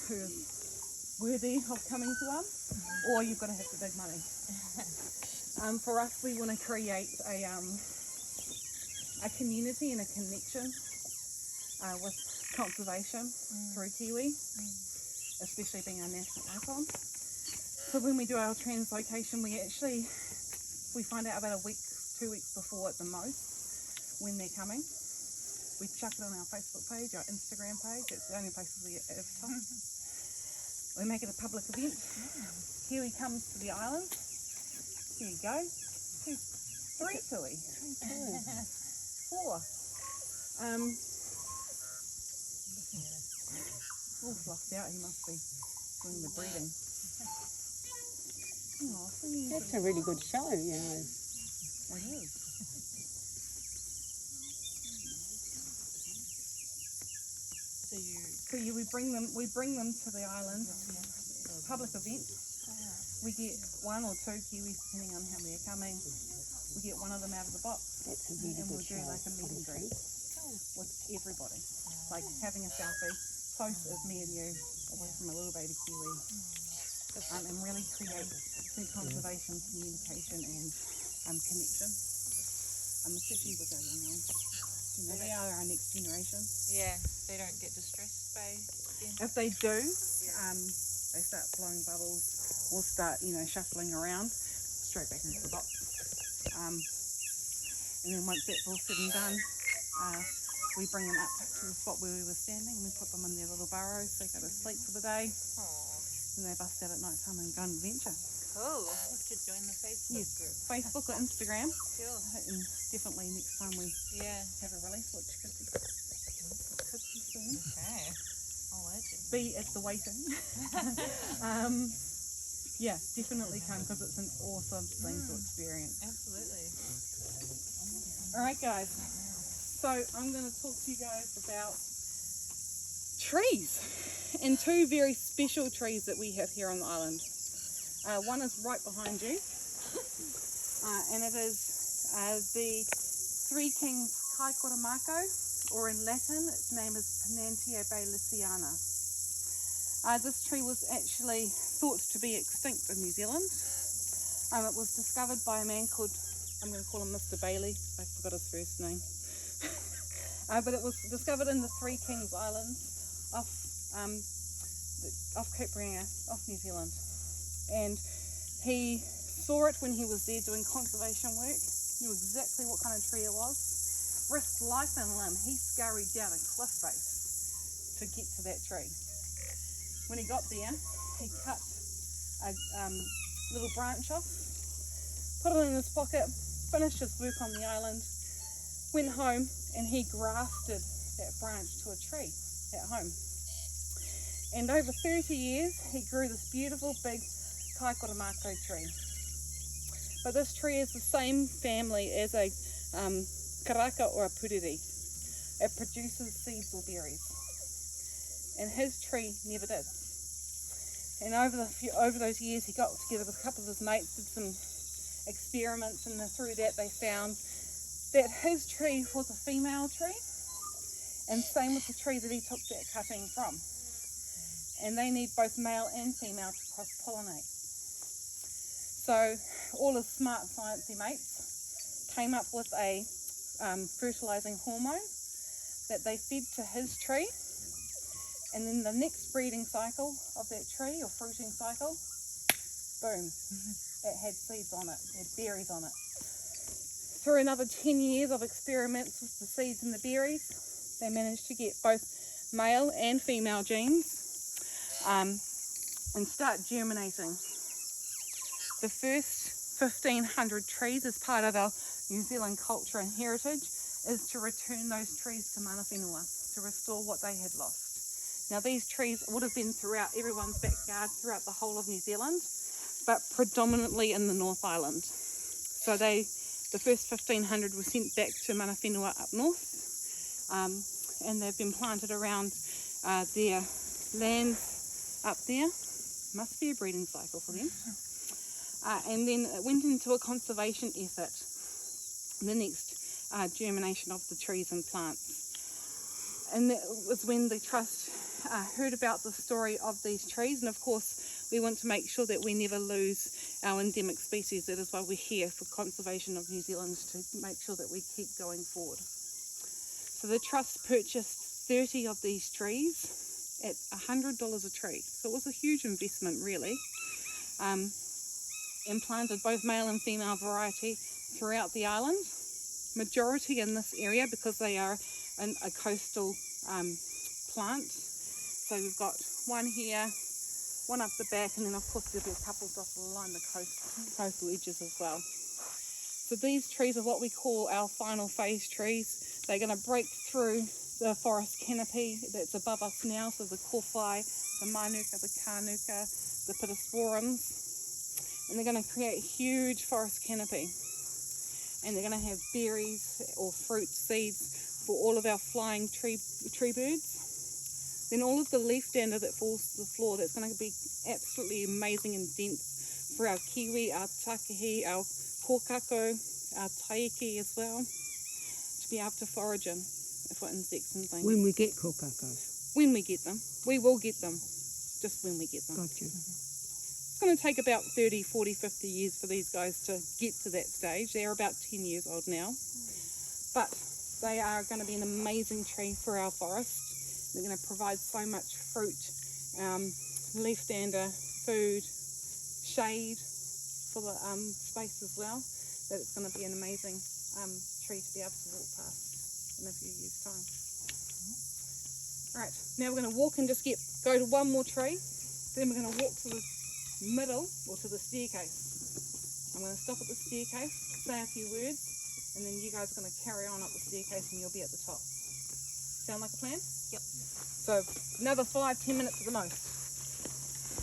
who is worthy of coming to one, or you've got to have the big money. For us, we want to create a community and a connection with conservation through Kiwi, especially being our national icon. So when we do our translocation, we find out about a week, 2 weeks before at the most when they're coming. We chuck it on our Facebook page, our Instagram page. It's the only places we advertise. We make it a public event. Kiwi comes to the island. Here you go. 3 Kiwi. 4. All fluffed out. He must be doing the breeding. That's a really good show, you know. It is. We bring them to the island, public event. We get 1 or 2 Kiwis depending on how many are coming. We get one of them out of the box. That's a really and we'll good do show. like a meet and greet with everybody. Like having a selfie, close as me and you, away from a little baby Kiwi. And really create some conservation, communication and connection. Especially with our young ones. You know, they are our next generation. Yeah, they don't get distressed by them. If they do, they start blowing bubbles or start, shuffling around, straight back into the box. And then once that's all said and done, we bring them up to the spot where we were standing and we put them in their little burrows. They go to sleep for the day. And they bust out at night time and go on adventure. Cool. We should join the Facebook group. Facebook or Instagram. Sure. And definitely next time we have a release, which could be soon. Okay. I'll let you. Be at the waiting. Definitely come because it's an awesome thing to experience. Absolutely. All right, guys. So I'm going to talk to you guys about trees and 2 very special trees that we have here on the island. One is right behind you, and it is the Three Kings Kaikoromako, or in Latin, its name is Pinantia baylessiana. This tree was actually thought to be extinct in New Zealand. It was discovered by a man called, I'm going to call him Mr. Bailey, I forgot his first name. But it was discovered in the Three Kings Islands off Cape Reinga, off New Zealand. And he saw it when he was there doing conservation work, knew exactly what kind of tree it was, risked life and limb. He scurried down a cliff face to get to that tree. When he got there, he cut a little branch off, put it in his pocket, finished his work on the island, went home, and he grafted that branch to a tree at home. And over 30 years, he grew this beautiful big Kaikoromako tree. But this tree is the same family as a karaka or a puriri. It produces seeds or berries. And his tree never did. And over those years, he got together with a couple of his mates, did some experiments, and through that they found that his tree was a female tree, and same with the tree that he took that cutting from. And they need both male and female to cross-pollinate. So all his smart sciencey mates came up with a fertilizing hormone that they fed to his tree, and then the next breeding cycle of that tree or fruiting cycle, boom, it had seeds on it, it had berries on it. Through another 10 years of experiments with the seeds and the berries, they managed to get both male and female genes and start germinating. The first 1,500 trees as part of our New Zealand culture and heritage is to return those trees to mana whenua, to restore what they had lost. Now these trees would have been throughout everyone's backyard, throughout the whole of New Zealand, but predominantly in the North Island. So the first 1,500 were sent back to mana whenua up north, and they've been planted around their lands up there. Must be a breeding cycle for them. And then it went into a conservation effort, the next germination of the trees and plants. And that was when the trust heard about the story of these trees, and of course we want to make sure that we never lose our endemic species. That is why we're here for Conservation of New Zealand, to make sure that we keep going forward. So the Trust purchased 30 of these trees at $100 a tree. So it was a huge investment really, and planted both male and female variety throughout the island. Majority in this area because they are a coastal plant. So we've got one here, one up the back, and then of course there'll be a couple dotted along the coastal edges as well. So these trees are what we call our final phase trees. They're going to break through the forest canopy that's above us now, so the kowhai, the manuka, the kānuka, the pittosporums, and they're going to create a huge forest canopy. And they're going to have berries or fruit seeds for all of our flying tree birds. Then all of the leaf dander that falls to the floor, that's going to be absolutely amazing and dense for our kiwi, our takihi, our kōkako, our taiki as well, to be able to forage in for insects and things. When we get kōkakos. When we get them. We will get them, just when we get them. Gotcha. It's going to take about 30, 40, 50 years for these guys to get to that stage. They're about 10 years old now. But they are going to be an amazing tree for our forest. They're going to provide so much fruit, leaf dander, food, shade for the space as well, that it's going to be an amazing tree to be able to walk past in a few years' time. Alright, now we're going to walk and just go to one more tree. Then we're going to walk to the middle or to the staircase. I'm going to stop at the staircase, say a few words, and then you guys are going to carry on up the staircase and you'll be at the top. Sound like a plan? Yep. So another 5-10 minutes at the most.